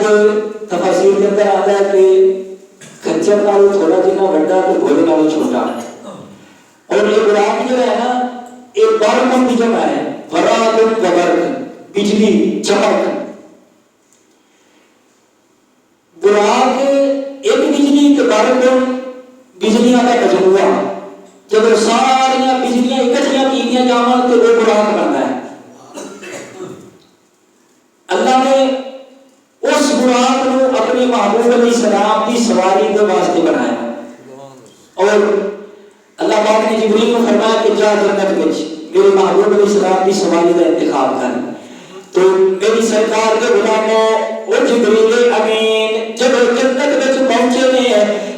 تفاسیر کے اندر آتا ہے کہ کھچر نالوں تھوڑا جنا بڑا تو گھوڑے نالوں چھوٹا. اور یہ براق جو ہے نا ایک بارکن کی جمع ہے، براق وبرق، بجلی چمک. براق ایک بجلی کے بارکن بجلیاں کا مجموعہ، جب سارا بجلیاں اکٹھیاں کیتیاں جاواں تو وہ براق بنتا ہے. اللہ نے اس براق کو اپنے محبوب علیہ السلام کی سواری کے واسطے بنایا. اور اللہ پاک نے جبریل کو فرمایا کہ جا جنت وچ میرے محبوب علیہ السلام کی سواری کا انتخاب کر. تو میری سرکار کے غلاموں اور جبریل امین جب جنت وچ پہنچے نے،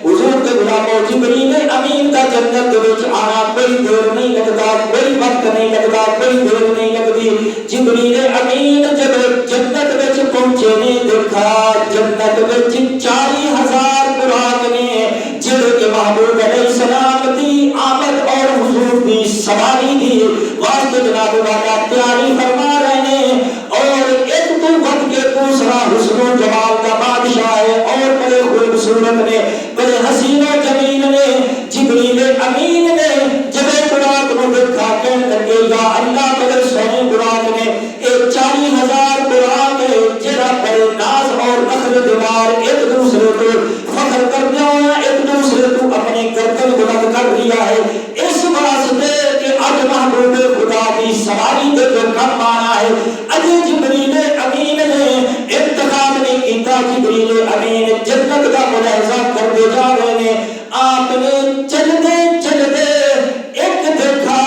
حضور کے غلاموں جبریل امین کا جنت وچ آنا کوئی دیر نہیں لگتا، کوئی وقت نہیں لگتا، کوئی دیر نہیں لگتی. جبریل امین جب جنت وچ پہنچے نے، دیکھا جنت وچ 40,000 براق نے جڑے کہ محبوب علیہ السلام دی آمد اور حضور دی سواری دی واسطے جناب والا تیاری فرما رہے ہیں. اور ایک تو بد کے دوسرا حسن و جمال کا بادشاہ ہے اور بڑے خوبصورت نے، بڑے حسین و جمیل نے. جبریل امین نے جب براق کو دیکھا کہنے لگے یا اللہ بڑے سونے براق نے، ایک 40,000 براق ہے جڑا بڑے ناز اور نخل دیوار ایک دوسرے کو فخر کر دیا ہے، ایک دوسرے کو اپنے گردن بلند کر دیا ہے. اس واسطے کہ اج محبوب خدا کی سواری کے جو کم آنا ہے اج جبریل امین نے انتخاب نہیں کیتا. جبریل امین جنت کا ملاحظہ کرتے جا رہے ہیں. آپ نے چلتے چلتے ایک دیکھا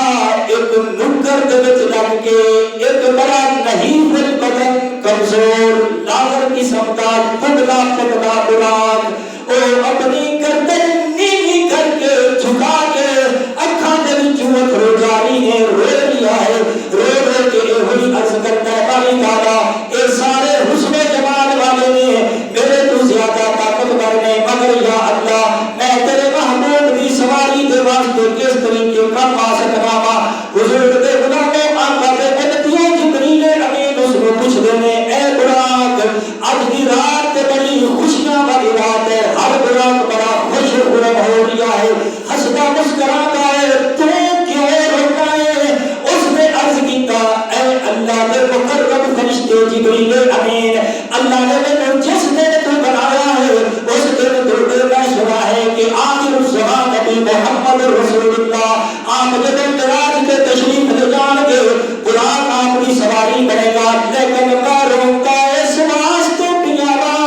ایک نکر دے وچ لگ کے ایک بڑا نحیف البدن کمزور لاغر قسم کا پتلا پتلا براق اور اپنی گردن نیلی کر کے جھکا کے اکھاں دے وچوں اترو جاری نے رو لیا ہے. رو رو کے وہی عرض کرتا ہے باری تعالیٰ اے سارے حسن و جمال والے نے میرے تو زیادہ طاقتور نے، مگر یا اللہ میں تیرے محبوب کی سواری کے واسطے کس طریقے کا پا سکتا وا. حضور کے غلاموں آقا دے بندیوں جبریل امین اس کو پوچھ دینے اے براق اج دی رات تے بڑی خوشیاں والی رات ہے، ہر براق بڑا خوش خرم ہو گیا ہے، ہنستا مسکراتا ہے، تو کیوں روتا ہے؟ اس نے عرض کیتا اے اللہ کے مقرب فرشتے جبریل امین، اللہ نے مجھے جس دن تو بنایا ہے اس دن تو میں سنا ہے کہ آخر الزمان نبی محمد رسول اللہ آپ جب معراج کے تشریف لے جان گے براق آپ کی سواری بنے گا. لیکن میں روتا اس واسطے پیارا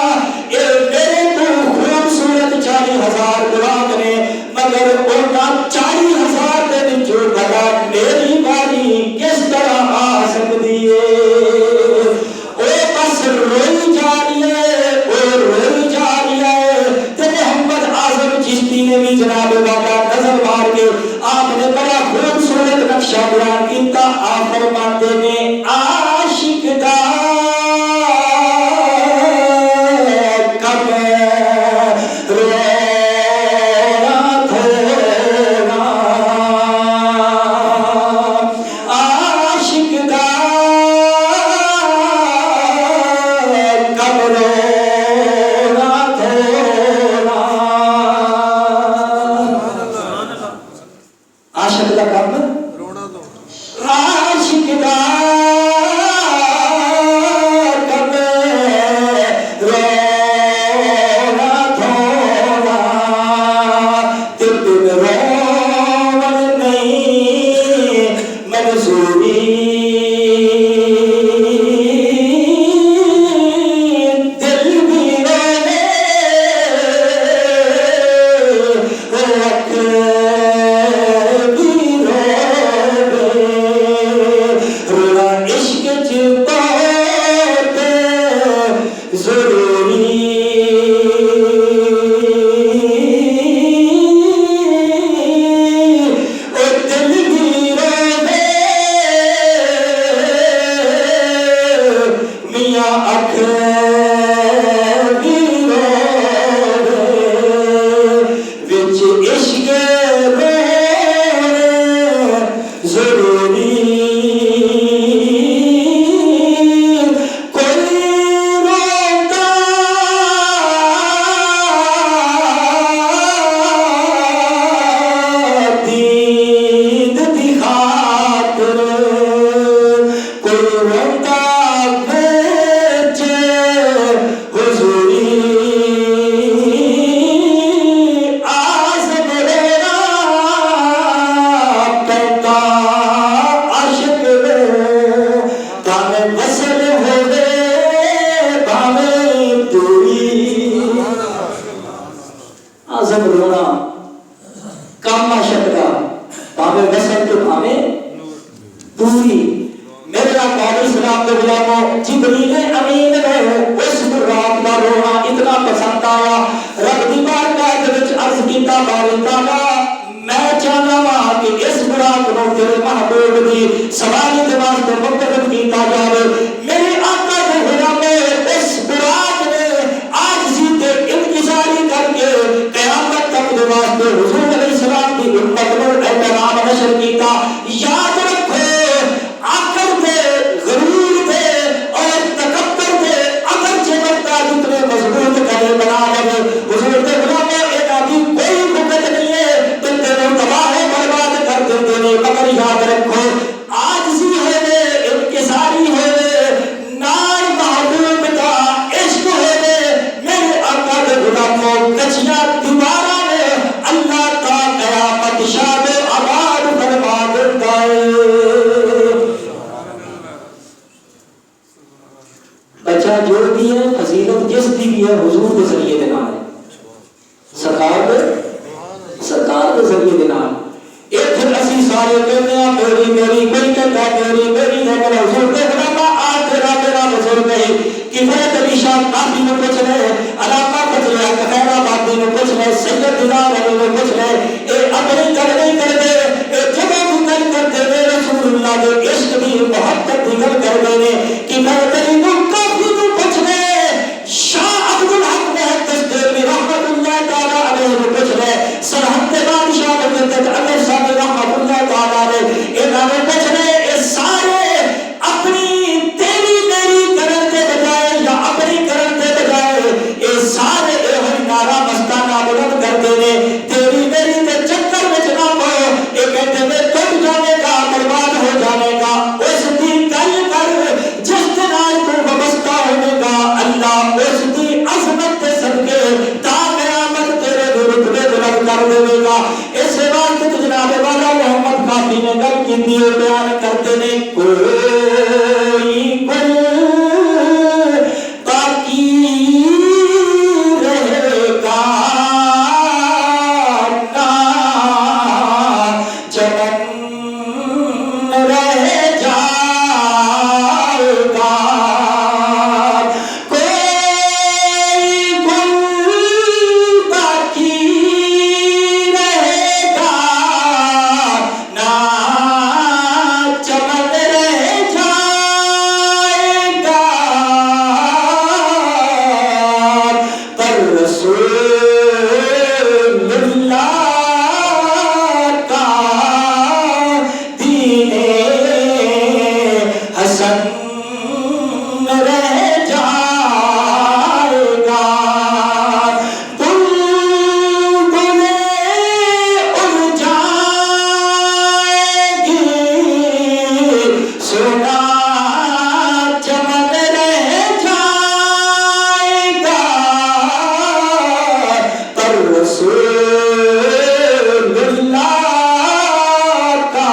اے میرے تو خوبصورت 40,000 براق نے، مگر انہاں 40,000 دے وچوں بھلا میری باری کس طرح آ سکتی ہے؟ او بس روئی جا رہی ہے، او روئی جا رہی ہے. تے محمد اعظم چشتی نے بھی جناب والا نظر مار کے آپ نے بڑا خوبصورت نقشہ بیان کیتا. آپ فرماتے نے عاشق دا کم رونا دھونا، عاشق دا کم رونا دھونا. عاشق دا کم رونا دھونا. فرمایا رب دی بارگاہ دے وچ عرض کیتا باری تعالی میں چاہنا وا کہ اس براق نو تیرے محبوب دی سواری دے واسطے منتخب کیتا جاوے میرے آقا دے غلام اس براق نے عاجزی تے انکساری کر کے قیامت تک دے واسطے حضور علیہ السلام دی امت نو احترام نشر کیتا یاد رکھو آخر دے غرور دے اور تکبر دے اگر چمکتا جتنے مضبوط کرے بنا لگے حضور دے غلام اینا بھی کوئی مقت نہیں ہے تباہ برباد کر دیتے ہیں مگر یاد رکھو عاجزی ہوئے انکساری ہوئے نار محبوب کا عشق ہوئے میرے آقا دے غلاموں کچھیاں دوبارہ نے اللہ کا قیامت شاد آباد فرما دیتا ہے بچہ جو بھی ہے فضیلت جس دی بھی ہے حضور کے ذریعے دینا ہے سرکار کے ذریعے دینا ایک پھر اسی سارے کہتے ہیں میری کوئی کہتا میری لیکن حضور دے غلامہ آج تیرا بزرگ نہیں کفایت علی شاہ کافی میں کچھ رہے علاقہ کچھ رہے خیر آبادی میں کچھ رہے سید دیدار علی میں کچھ رہے اے اپنی کر نہیں کر دے اے جگہ گل کر دے رسول اللہ دے عشق دی محبت دی گل کر دے کفایت علی میں کافی میں کچھ رہے شاہ عبدالحق میں تصدیر میں رحمت اللہ تعالیٰ علیہ میں کچھ رہے سرحد بادشاہ میں کہتے علیہ صاحب رحمت اللہ تعالیٰ علیہ انہوں نے کچھ رہے اے سارے اپنی تیری میری کرن دے بجائے یا اپنی کرن دے بجائے اے سارے اے ہوئی نارا مستانہ بلند کر دینے تیری میری دے چکر میں جنا پو اے کہتے میں ٹوٹ جانے کا برباد ہو جانے کا اس دی گل کر جس دن آج تو وابستہ ہونے کا اللہ اس دی عظمت دے صدقے تا قیامت تیرے رتبے بلند کر دے گا اس واسطے تو جناب والا محمد کافی نے گل کی دیے بیان کرتے نے کوئی گل باقی رہے گا نہ چمن رہ جائے گا کوئی گل باقی رہے گا نہ چمن رہ جائے گا پر رسول اللہ کا دین حسن رہ جائے گا بلبلیں اڑ جائیں گی سونا چمن رہ جائے گا پر رسول اللہ کا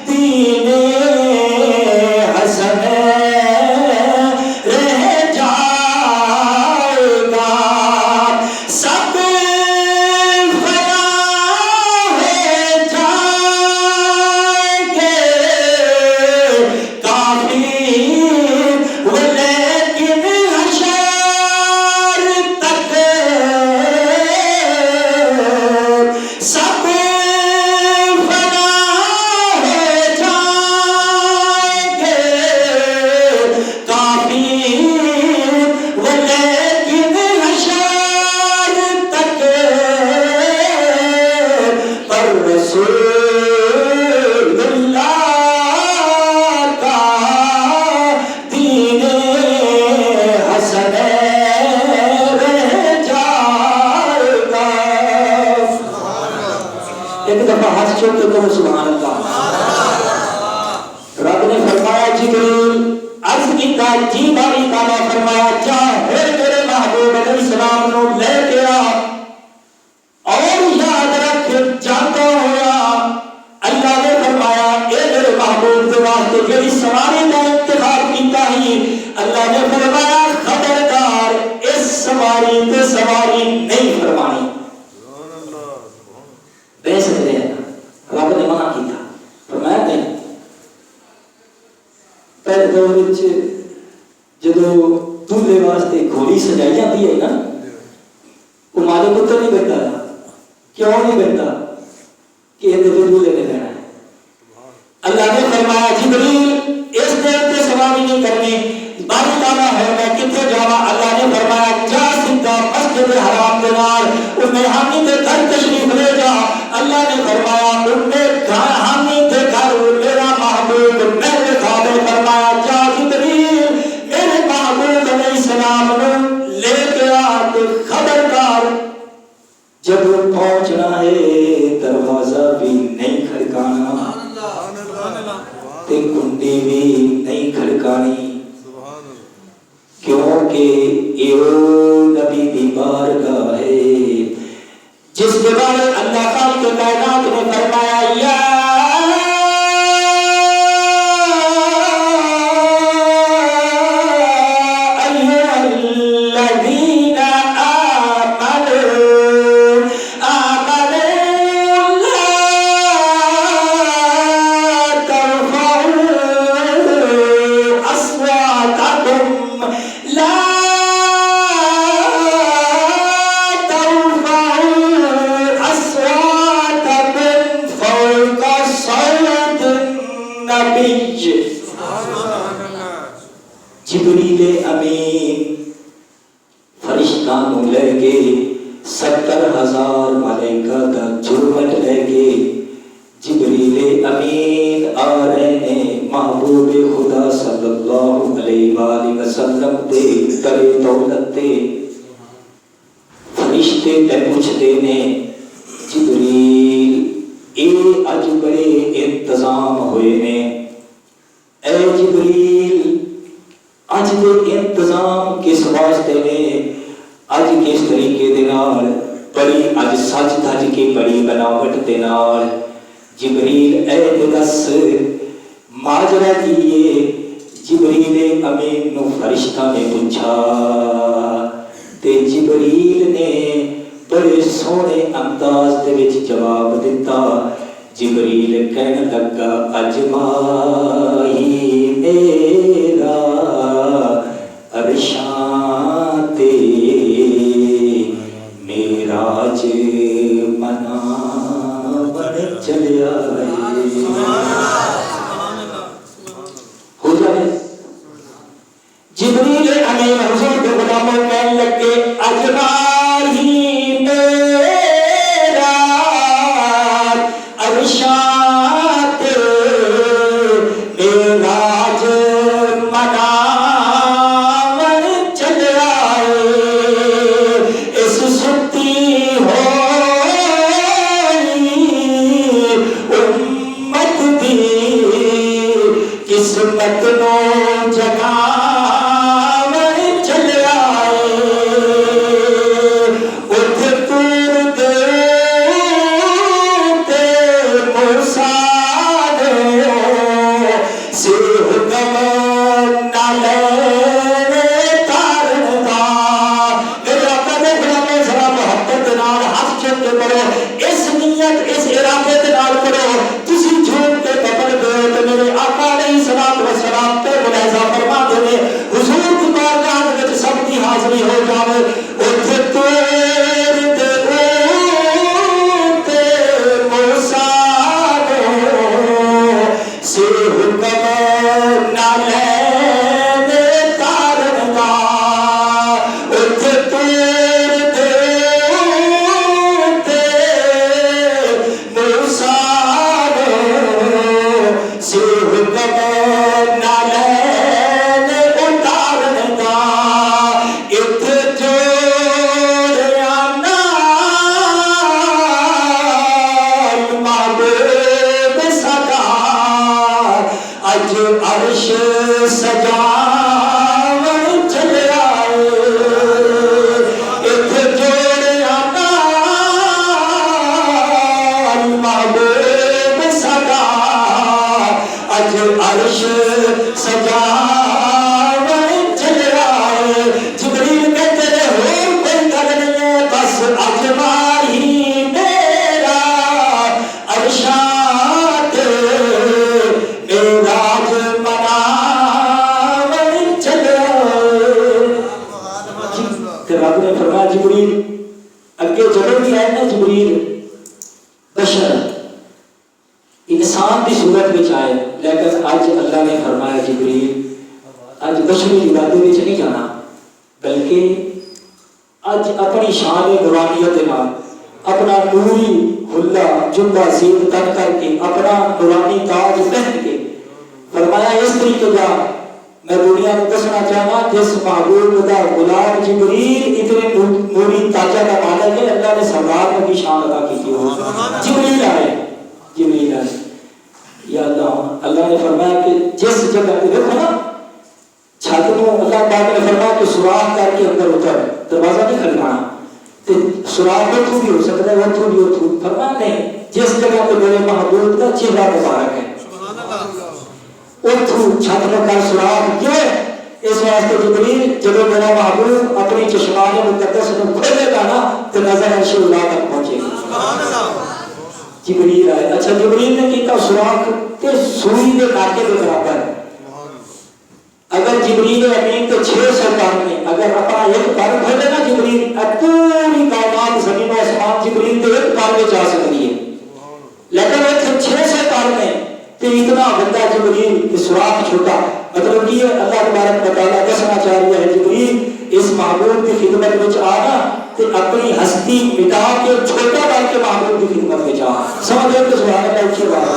دین حسن رہ جائے گا سب فنا ہو جائیں گے کافی لیکن حشر تک سب فنا ہو جائیں گے کافی لیکن حشر تک پر رسول اللہ کا دین حسن رہ جائے گا ایک دفعہ ہاتھ چھوڑ کے کہو سبحان اللہ رب نے فرمایا جبریل عرض کی جی باری تعالیٰ فرمایا جا میرے محبوب علیہ السلام نو لے گیا اور یاد رکھ جاتا ہوا اللہ نے فرمایا اے میرے محبوب کے واسطے جڑی سواری کا انتخاب کیتا ہی اللہ نے فرمایا خبردار اس سواری تے سواری نہیں فرمانی بے سکتے ہیں رب نے منع کیتا فرمایا نہیں پہلے دور وچ جدو دولے واسطے گھوڑی سجائی جاتی ہے نا، وہ مالک اتر نہیں بیٹھتا تھا. کیوں نہیں بیٹھتا؟ کہ یہ دولے نے لینا ہے. اللہ نے فرمایا جبریل اس دیر پہ سواری نہیں کرنی، باری تعالیٰ ہے میں کتنے جاوا. اللہ نے فرمایا جا سیدھا مسجد حرام کے نال انہیں حامی دے گھر تشریف لے جا. اللہ نے فرمایا انہیں حامی دے گھر میرا محبوب میرے خوابے فرمایا جا جبریل میرے محبوب علیہ السلام نے لے کے آ کے خبردار جب پہنچنا ہے دروازہ بھی نہیں کھڑکانا تے کنڈی بھی نہیں کھڑکانی، کیونکہ یہ نبی دی بارگاہ ہے جس کے بارے اللہ خالق کائنات نے فرمایا یا جبریل امین فرشتوں لے کے 70,000 ملائکہ کا جرمٹ لے کے جبریل امین آ رہے ہیں محبوب خدا صلی اللہ علیہ وآلہ وسلم دے کرے دولت دے. فرشتے تے پوچھتے نے جبریل اے اج بڑے انتظام ہوئے نے، اے جبریل اج دے انتظام کس واسطے نے، اج کس طریقے دے نال بڑی اج سج دھج کے بڑی بناوٹ دے نال. جبریل اے دس ماجرا کیے. جبریل امین نو فرشتہ نے پوچھا تے جبریل نے بڑے سونے انداز دے وچ جواب دیتا. جبریل کہنے لگا اجمائی میرا عرشاں تے معراج مناور چلیا ہو جائے. جبریل امین حضور کے غلاموں کہنے لگے اجمائی میرا عرشاں ہو تو رب نے فرمایا جبریل اگے جب بھی آئے نا جبریل بشر انسان کی صورت میں آئے، لیکن اج اللہ نے فرمایا جبریل اج بشری ارادے میں نہیں جانا، بلکہ اج اپنی شان نورانیت کے نال اپنا نوری حلہ جبہ زیب تن کر کے اپنا نورانی تاج پہن کے فرمایا اس طریقے کا میں دنیا کو دسنا چاہنا جس محبوب کا غلام جبریل اتنے نوری تاجہ کا مالک ہے، اللہ نے سردار کی شان عطا کی تھی۔ جبریل آئے، جبریل آئے یا اللہ، اللہ نے فرمایا کہ جس جگہ پہ دیکھو نا چھت کو اللہ پاک نے فرمایا کہ سوراخ کر کے اندر اتر، دروازہ نہیں کھلوانا، تو سوراخ میں تو بھی ہو سکتا ہے، وہ تو بھی ہو، فرمایا نہیں جس جگہ پہ میرے محبوب کا چہرہ مبارک ہے اتھو چھت پر کر سراغ کیوں؟ اس واسطے جبریل جب میرا محبوب اپنی چشمان مقدس میں کھولے گا نا تو نظر عرش اللہ تک پہنچے گا۔ جبریل آئے، اچھا جبریل نے کیتا سراغ کہ سوئی کے ناکے کے برابر، اگر جبریل امین تو 600 پر میں اگر اپنا ایک پر کھولے نا جبریل پوری کائنات زمین و آسمان جبریل کے ایک پر میں جا سکتی ہے، لیکن ایک 600 پر میں تو اتنا بندہ جبریل کہ سوراخ چھوٹا، مطلب یہ اللہ تبارک و تعالیٰ دسنا چاہ رہا ہے جبریل اس محبوب کی خدمت میں آنا تو اپنی ہستی مٹا کے چھوٹا بن کے محبوب کی خدمت میں آ، سمجھ تو سبحان اللہ اچھی بات ہے۔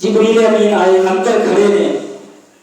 جبریل امین آئے، اندر کھڑے نے،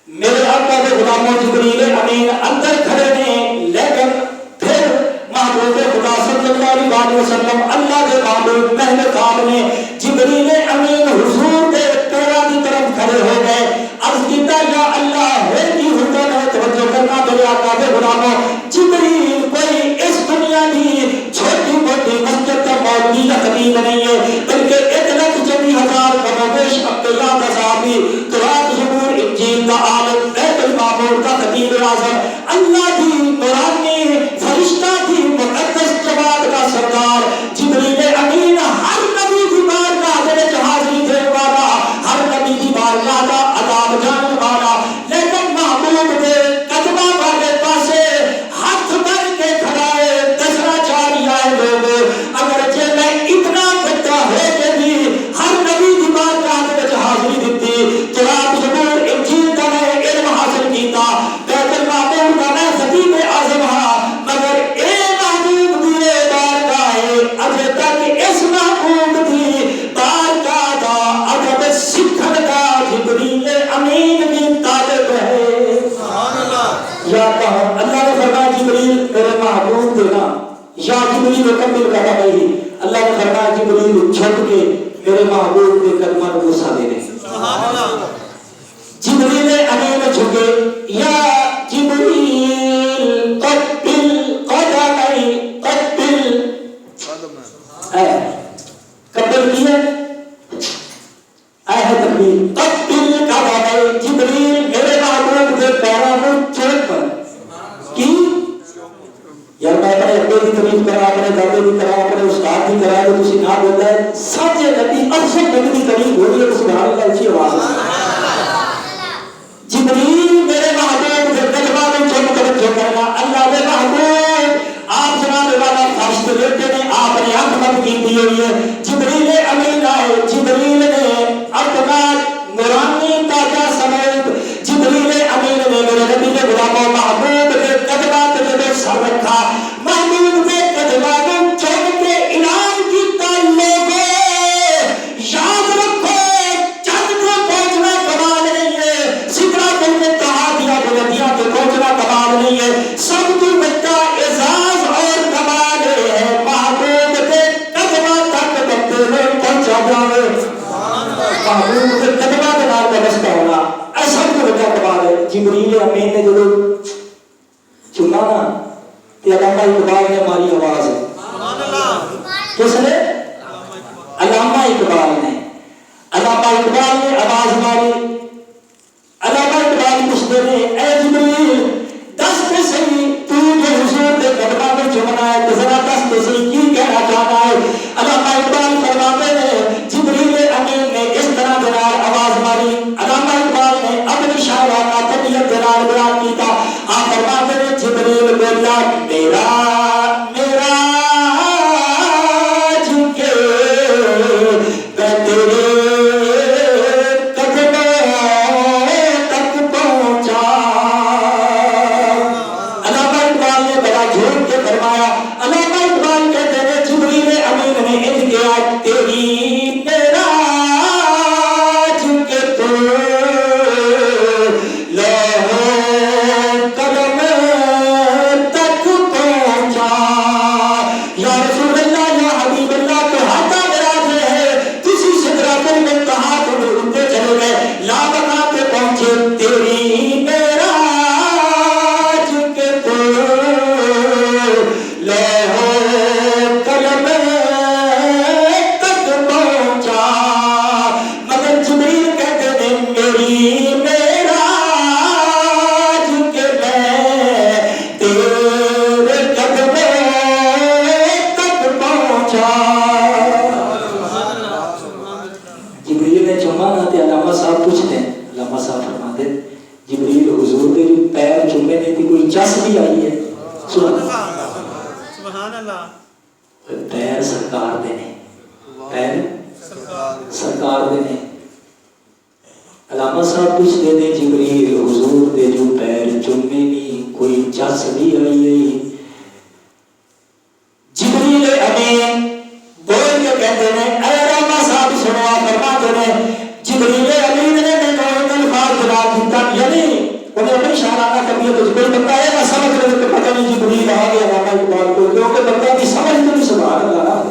میرے آقا کے غلاموں جبریل امین اندر کھڑے نے، لیکن پھر محبوب خدا صلی اللہ علیہ وسلم اللہ کے محبوب پہلے خواب نے جبریل امین حضور کے پیرا کی طرف کھڑے ہو گئے، عرض کیتا یا اللہ ہے کی حکم ہے، توجہ کرنا میرے آقا کے غلاموں، جبریل کوئی اس دنیا کی چھوٹی موٹی مسجد کا مولوی یا خطیب نہیں ہے، بلکہ 1,40,000 کموبیش انبیاء کا صحابی، تورات زبور انجیل کا عالم، بیت المعمور کا خطیب اعظم، اللہ کی نورانی فرشتہ کی مقدس جماعت کا سردار جبریل امین ہر نبی کی بارگاہ میں حاضری دینے والا، ہر نبی کی بارگاہ کا عذاب جاننے والا، لیکن محبوب کے قدمہ والے پاسے ہاتھ بھر کے کھڑا ہے، دسنا چاہ رہا ہے لوگ اگرچہ میں اتنا بچہ ہے کہ بھی ہر نبی کی بارگاہ میں حاضری دیتی، تورات زبور انجیل کا میں علم حاصل کیتا، بیت المعمور کا میں خطیب اعظم ہاں، مگر اے محبوب دیے بارگاہ ہے اجے تک اس محبوب دی بارگاہ دا ادب سکھن کا جبریل امین کی طالب ہے۔ سبحان اللہ۔ یا کہا اللہ نے فرمایا جبریل میرے محبوب دینا، یا جبریل مکمل کرا نہیں، اللہ نے فرمایا جبریل چھٹ کے میرے محبوب کے قدموں کو بوسہ دے دے۔ سبحان اللہ۔ جبریل امین جھکے، یا جبریل قبل قدمی قبل قبل کیا آئے تکبیر، قبل قدمی جبریل میرے محبوب کے پیروں کو چھوٹ پر کی یار میں اپنے ابے کی تعریف کرا، اپنے دادے کی کرا، اپنے استاد کی کرا، تو تسی نہ بولتا ہے سچے نبی افضل نبی کی تعریف ہو رہی ہے، سبحان اللہ اچھی آواز ہے۔ جبریل میرے محبوب کے قدموں میں جھک کر جھکنا، اللہ کے محبوب آپ جناب والا فرشتے لیتے نے، آپ نے آنکھ بند کی ہوئی ہے، جبریل امین آئے، جبریل نے اپنا نورانی تاجہ سمیت جبریل امین نے میرے نبی کے غلاموں محبوب کے قدموں پہ سر رکھا، محبوب کے قدموں میں جھک کے اعلان کیتا لوگوں یاد رکھو چند کو پہنچنا کمال نہیں ہے، سدرۃ المنتہا دیا بلندیاں پہ پہنچنا کمال نہیں ہے، سب کی بچہ اعزاز اور کمال ہے محبوب کے قدموں تک بندے میں پہنچا جائے، محبوب کے قدموں کے نام کا رستہ ہونا ایسا بھی بڑا کمال ہے۔ جبریل امین نے جو چنا نا یہ علامہ اقبال نے ہماری آواز ہے، کس نے؟ علامہ اقبال نے، علامہ اقبال نے آواز ماری، علامہ اقبال پوچھتے نے اے جبریل دس کے صحیح تو جو حضور کے قدموں میں جھکنا ہے تو ذرا دس کے صحیح کی کہنا چاہتا ہے؟ علامہ اقبال فرماتے ہیں جبریل امین نے اس طرح بنار آواز ماری، علامہ اقبال نے اپنی شاعرانہ طبیعت بنار بیان کیتا، آپ فرماتے ہیں جبریل اللہ میرا میرا جھکے میں تیرے قدموں تک پہنچا. علامہ اقبال نے بڑا جھوٹ کے فرمایا. علامہ اقبال کہتے ہیں جبریل امین نے ان کیا تیری میرا جھکے تو پیر سرکار دینے پیر سرکار دینے. علامہ صاحب پوچھتے نے جبریل حضور دے جو پیر چومے نہیں کوئی چس بھی آئی ہے. جبریل امین بول کے کہتے ہیں اے علامہ صاحب سنوا فرماتے ہیں جبریل امین نے میں الفاظ بنا دیتا یعنی انہیں اپنی شاعرانہ طبیعت اس کو بتایا ہے نہ سمجھ رہے کہ پتہ نہیں جبریل آ گیا علامہ اقبال کو کیونکہ بندہ کی سمجھ تو نہیں سبحان اللہ.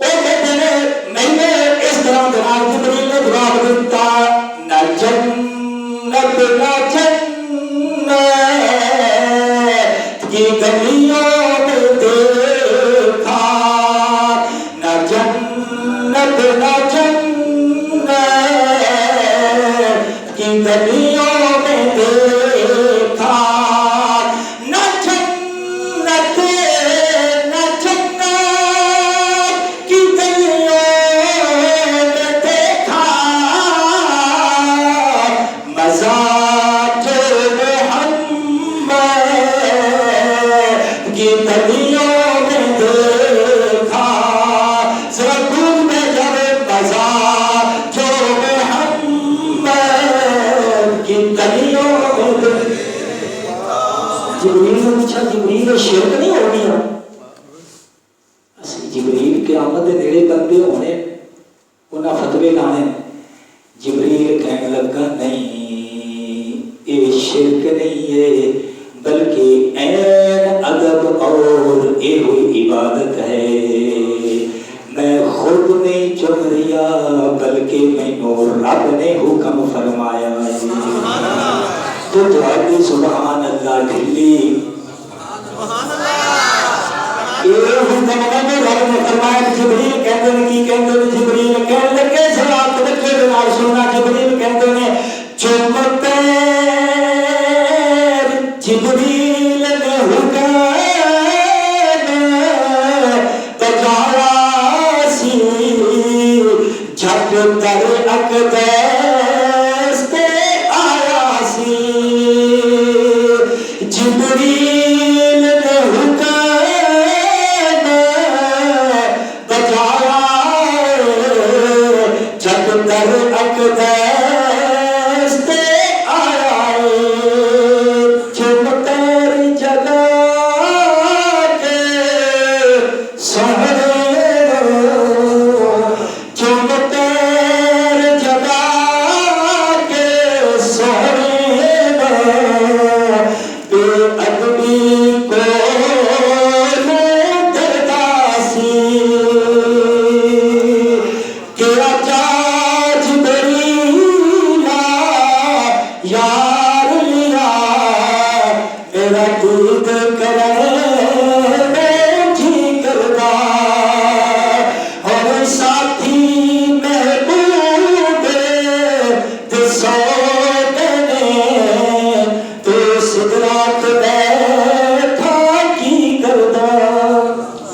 وہ کہتے ہیں میں نے اس طرح جناب جبریل نے جواب دیتا نہ جنت نہ جنت کی گلیوں میں دیکھا نہ جنت نہ جنت کی گلیوں میں دیکھا نہ جنت نہ جنت کی گلیوں میں دیکھا مزہ جو محمد کی گلیوں میں دیکھا ذرا دور میں جب مزہ جو جبریل نے پوچھا جبریل شرک نہیں ہو گیا اسی جبریل قیامت دے نیڑے بندے ہونے انہاں فتوے لانے. جبریل کہنے لگا نہیں یہ شرک نہیں ہے بلکہ عین ادب اور یہ ہوئی عبادت ہے. میں خود نہیں چن رہا بلکہ مینوں رب نے حکم فرمایا ہے. تو تھوڑی سبحان اللہ ڈھلی یہ حکم نے رب نے فرمایا. جبریل کہتے ہیں کی کہتے ہیں جبریل کہنے لگے سلام توجہ دے نال سننا. جبریل کہتے ہیں چمتے جبریل نے حکم بجایا سی جھٹ در اقدس پہ آیا سی. جبریل نے حکم بجایا جھٹ در اقدس پہ آیا چمتر جگہ کے سہرے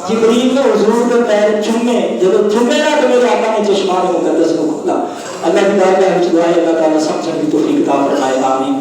جبریل نے حضور کے پیر چومے جب چومے نا تو میرے آقا نے چشمان مقدس کو کھولا. اللہ کی بارگاہ میں دعا ہے اللہ تعالیٰ سمجھنے کی توفیق عطا فرمائے. آمین.